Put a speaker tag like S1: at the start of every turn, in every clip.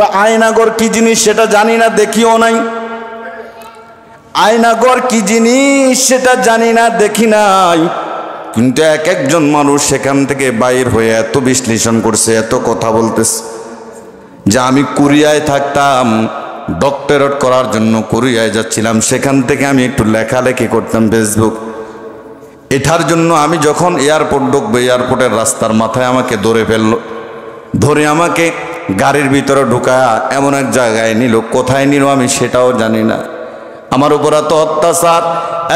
S1: আমরা আয়নাগর কি জিনিস সেটা জানি না, দেখিও নাই। আয়নাগর কি জিনিস সেটা জানি না, দেখি নাই, কিন্তু এক একজন মানুষ সেখান থেকে বাইর হয়ে এত বিশ্লেষণ করছে, এত কথা বলতেছে যে আমি কোরিয়ায় থাকতাম, ডক্টরেট করার জন্য কোরিয়ায় যাচ্ছিলাম, সেখান থেকে আমি একটু লেখালেখি করতাম ফেসবুক, এটার জন্য আমি যখন এয়ারপোর্ট ঢুকবো, এয়ারপোর্টের রাস্তার মাথায় আমাকে ধরে ফেললো, ধরে আমাকে গাড়ির ভিতরে ঢুকায় এমন এক জায়গায় নিল, কোথায় নিল আমি সেটাও জানি না। আমার উপর এত অত্যাচার,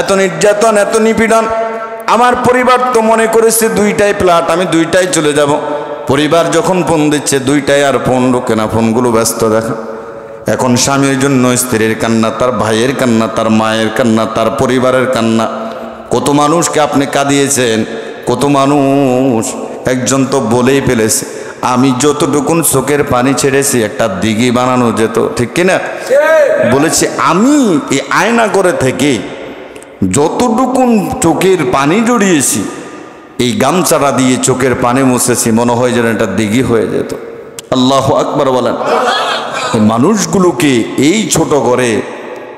S1: এত নির্যাতন, এত নিপীড়ন। আমার পরিবার তো মনে করেছে দুইটাই ফ্ল্যাট, আমি দুইটাই চলে যাব। পরিবার যখন ফোন দিচ্ছে দুইটাই, আর ফোন ঢোকে না, ফোনগুলো ব্যস্ত দেখা। এখন স্বামীর জন্য স্ত্রীর কান্না, তার ভাইয়ের কান্না, তার মায়ের কান্না, তার পরিবারের কান্না। কত মানুষকে আপনি কাঁদিয়েছেন, কত মানুষ। একজন তো বলেই ফেলেছে, আমি যতটুকুন চোখের পানি ছেড়েছি একটা দিঘি বানানো যেত, ঠিক কিনা? বলেছি আমি এই আয়নাগরে থেকে যতটুকুন চোখের পানি জড়িয়েছি, এই গামছাটা দিয়ে চোখের পানি মুছেছি, মনে হয় যেন একটা দিঘি হয়ে যেত। আল্লাহু আকবার বলেন। মানুষগুলোকে এই ছোট করে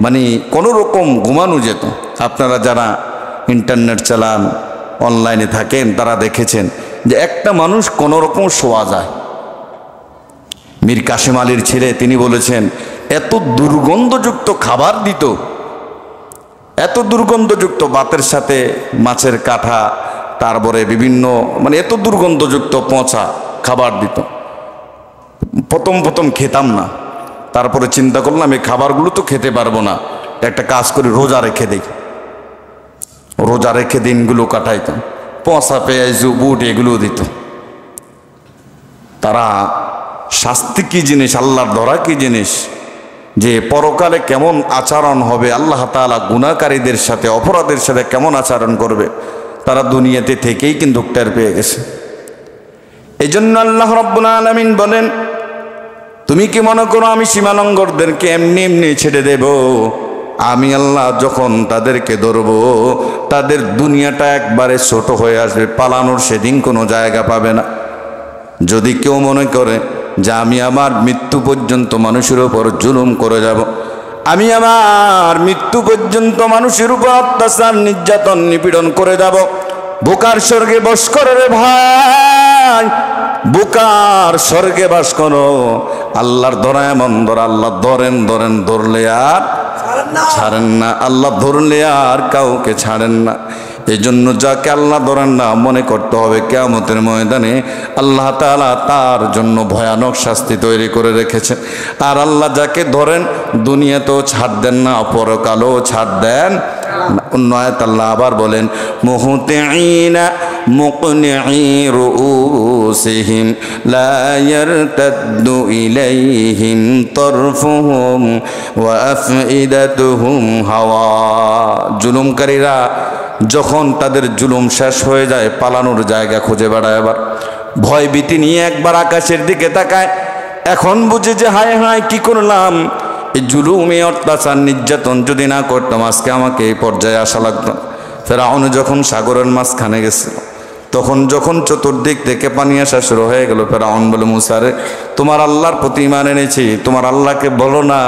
S1: মানে কোনো রকম ঘুমানো যেত। আপনারা যারা ইন্টারনেট চালান, অনলাইনে থাকেন, তারা দেখেছেন যে একটা মানুষ কোনো রকম শোয়া যায়। মীর কাসেম আলীর ছেলে তিনি বলেছেন এত দুর্গন্ধযুক্ত খাবার দিত, এত দুর্গন্ধযুক্ত, ভাতের সাথে মাছের কাঁঠা, তারপরে বিভিন্ন মানে এত দুর্গন্ধযুক্ত পচা খাবার দিত। প্রথম খেতাম না, তারপরে চিন্তা করলাম এই খাবারগুলো তো খেতে পারবো না, একটা কাজ করি, রোজা রেখে দিই। রোজা রেখে দিনগুলো কাটাইতাম, পচা পেঁয়াজ বুট এগুলো দিত। তারা শাস্তি কি জিনিস, আল্লাহর ধরা কি জিনিস, যে পরকালে কেমন আচরণ হবে, আল্লাহ তাআলা গুনাহকারীদের সাথে, অপরাধের সাথে কেমন আচরণ করবে, তারা দুনিয়াতে থেকেই কিন্তু টের পেয়ে গেছে। এই জন্য আল্লাহ রাব্বুল আলামিন বলেন, তুমি কি মনে করো আমি সীমালঙ্ঘনদেরকে এমনি এমনি ছেড়ে দেব? আমি আল্লাহ যখন তাদেরকে ধরব, তাদের দুনিয়াটা একবারে ছোট হয়ে আসবে, পালানোর সেদিন কোনো জায়গা পাবে না। যদি কেউ মনে করে যে আমি আমার মৃত্যু পর্যন্ত মানুষের উপর জুলুম করে যাব, আমি আমার মৃত্যু পর্যন্ত মানুষের উপর অত্যাচার, নির্যাতন, নিপীড়ন করে যাব, বোকার স্বর্গে বাস করে রে ভাই, বোকার স্বর্গে বাস করো। আল্লাহর ধরা এমন ধরা, আল্লাহ ধরেন ধরলে আর ছাড়েন না, আল্লাহ ধরলে আর কাউকে ছাড়েন না। এই জন্য যাকে আল্লাহ ধরেন না, মনে করতে হবে কিয়ামতের ময়দানে আল্লাহ তাআলা তার জন্য ভয়ানক শাস্তি তৈরি করে রেখেছেন। আর আল্লাহ যাকে ধরেন দুনিয়াতেও ছাড় দেন না, পরকালেও ছাড় দেন। অন্য আয়াত আল্লাহ আবার বলেন, মুহতিঈনা মুকনিঈ রুউসিহিম লা ইয়ারতাদ্দু ইলাইহিম তারফুহুম ওয়া আফইদাতুহুম হাওয়া। জুলুমকারীরা যখন তাদের জুলুম শেষ হয়ে যায়, পালানোর জায়গা খুঁজে বেড়ায়, আবার ভয় ভীতি নিয়ে একবার আকাশের দিকে তাকায়, এখন বুঝে যে হায় হায় কি করলাম, এই জুলুমে অত্যাচার নির্যাতন যদি না করতাম আজকে আমাকে এই পর্যায়ে আসা লাগতো। ফেরাউন যখন সাগরের মাঝখানে গেছিল, তখন যখন চতুর্দিক থেকে পানি আসা শুরু হয়ে গেল, ফেরাউন বলে, মুসা রে, তোমার আল্লাহর প্রতি ঈমান এনেছি, তোমার আল্লাহকে বলো না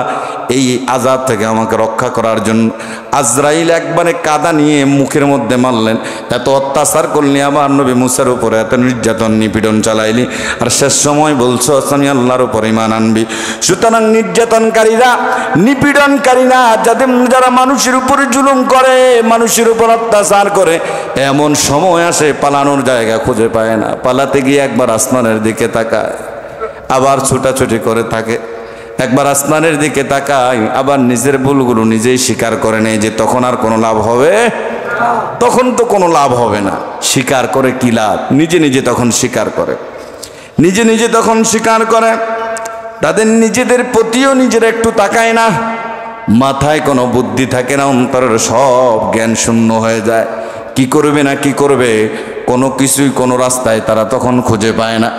S1: এই আযাব থেকে আমাকে রক্ষা করার জন্য। আজরাইল একবারে কাদা নিয়ে মুখের মধ্যে মারলেন, এত অত্যাচার করলি আমার নবী মুসার উপরে, এত নির্যাতন নিপীড়ন চালাইলি, আর শেষ সময় বলছো আমি আল্লাহর উপর ঈমান আনবি। সুতরাং নির্যাতনকারীরা, নিপীড়নকারীরা, যারা মানুষের উপরে জুলুম করে, মানুষের উপর অত্যাচার করে, এমন সময় আসে পালানোর জায়গা খুঁজে পায় না, পালাতে গিয়ে একবার আসমানের দিকে তাকায়, আবার ছুটাছুটি করে থাকে, একবার আসমানের দিকে তাকায়, আবার নিজের ভুলগুলো নিজেই স্বীকার করে নেয় যে তখন আর কোনো লাভ হবে, তখন তো কোনো লাভ হবে না, স্বীকার করে কি লাভ, নিজে নিজে তখন স্বীকার করে, নিজে নিজে তখন স্বীকার করে। তাদের নিজেদের প্রতিও নিজের একটু তাকায় না, মাথায় কোনো বুদ্ধি থাকে না, অন্তরের সব জ্ঞান শূন্য হয়ে যায়। কি করবে না কি করবে কোনো কিছুই, কোনো রাস্তায় তারা তখন খুঁজে পায় না।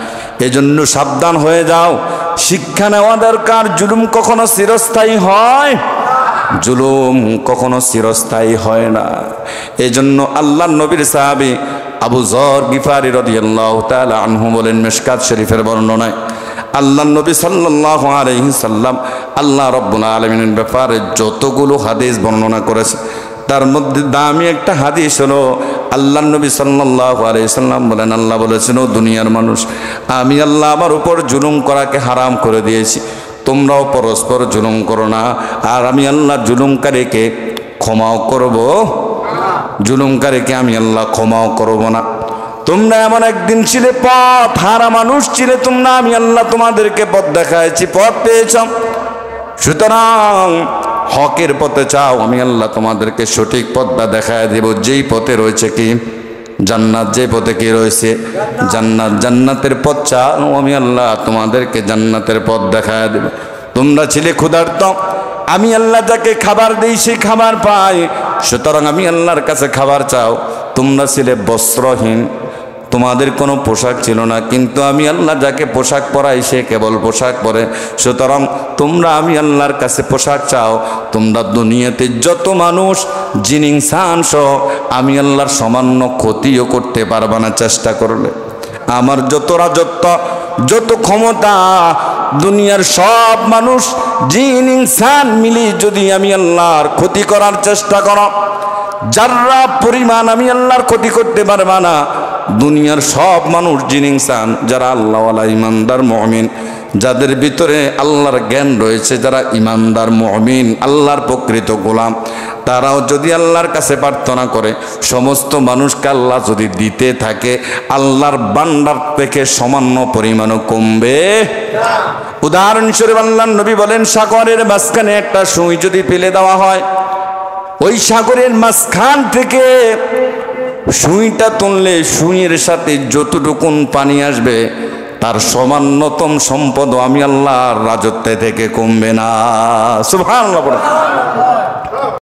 S1: এজন্য সাবধান হয়ে যাও, শিক্ষা নেওয়া দরকার। জুলুম কখনো চিরস্থায়ী হয়, জুলুম কখনো চিরস্থায়ী হয় না। এজন্য আল্লাহর নবীর সাহাবী আবু যর গিফারী রাদিয়াল্লাহু তাআলা আনহু বলেন, মিশকাত শরীফের বর্ণনায়, আল্লাহ নবী সাল্লাল্লাহু আলাইহি সাল্লাম আল্লাহ রাব্বুল আলামিনের ব্যাপারে যতগুলো হাদিস বর্ণনা করেছে তার মধ্যে দামি একটা হাদিস হলো আল্লাহ নবী সাল্লাল্লাহু আলাইহি সাল্লাম বলেন, আল্লাহ বলেছেন, ও দুনিয়ার মানুষ, আমি আল্লাহ আমার উপর জুলুম করাকে হারাম করে দিয়েছি, তোমরাও পরস্পর জুলুম করো না। আর আমি আল্লাহ জুলুমকারীকে ক্ষমাও করব, জুলুমকারীকে আমি আল্লাহ ক্ষমাও করব না। তোমরা এমন একদিন ছিলে পথ হারা মানুষ ছিলে তোমরা, আমি আল্লাহ তোমাদেরকে পথ দেখাইছি, পথ পেয়েছ। সুতরাং হকের পথে চাও, আমি আল্লাহ তোমাদেরকে সঠিক পথটা দেখায় দেব, যেই পথে রয়েছে কি জান্নাত, যে পথে কি রয়েছে জান্নাত। জান্নাতের পথ চাও, আমি আল্লাহ তোমাদেরকে জান্নাতের পথ দেখায় দেব। তোমরা ছিলে ক্ষুধার্ত, আমি আল্লাহ যাকে খাবার দিই সে খাবার পায়, সুতরাং আমি আল্লাহর কাছে খাবার চাও। তোমরা ছিলে বস্ত্রহীন, তোমাদের কোনো পোশাক ছিল না, কিন্তু আমি আল্লাহ যাকে পোশাক পরাই সে কেবল পোশাক পরে, সুতরাং তোমরা আমি আল্লাহর কাছে পোশাক চাও। তোমরা দুনিয়াতে যত মানুষ জিন ইনসান সহ আমি আল্লাহর সামান্য ক্ষতিও করতে পারবে না চেষ্টা করলে। আমার যত রাজত্ব, যত ক্ষমতা, দুনিয়ার সব মানুষ জিন ইনসান মিলে যদি আমি আল্লাহর ক্ষতি করার চেষ্টা করো, যারা পরিমাণ আমি আল্লাহর ক্ষতি করতে পারবে না। দুনিয়ার সব মানুষ জিন ইনসান যারা আল্লাহওয়ালা ইমানদার মুমিন, যাদের ভিতরে আল্লাহর জ্ঞান রয়েছে, যারা ইমানদার মুমিন আল্লাহর প্রকৃত গোলাম, তারাও যদি আল্লাহর কাছে প্রার্থনা করে, সমস্ত মানুষকে আল্লাহ যদি দিতে থাকে, আল্লাহর ভান্ডার থেকে সামান্য পরিমাণও কমবে। উদাহরণস্বরূপ আল্লাহর নবী বলেন, সাগরের মাঝখানে একটা সুই যদি ফেলে দেওয়া হয়, ওই সাগরের মাঝখান থেকে সুইটা তুললে সুইয়ের সাথে যতটুকুন পানি আসবে তার সামান্যতম সম্পদ আমি আল্লাহর রাজত্ব থেকে কমবে না। সুবহানাল্লাহ।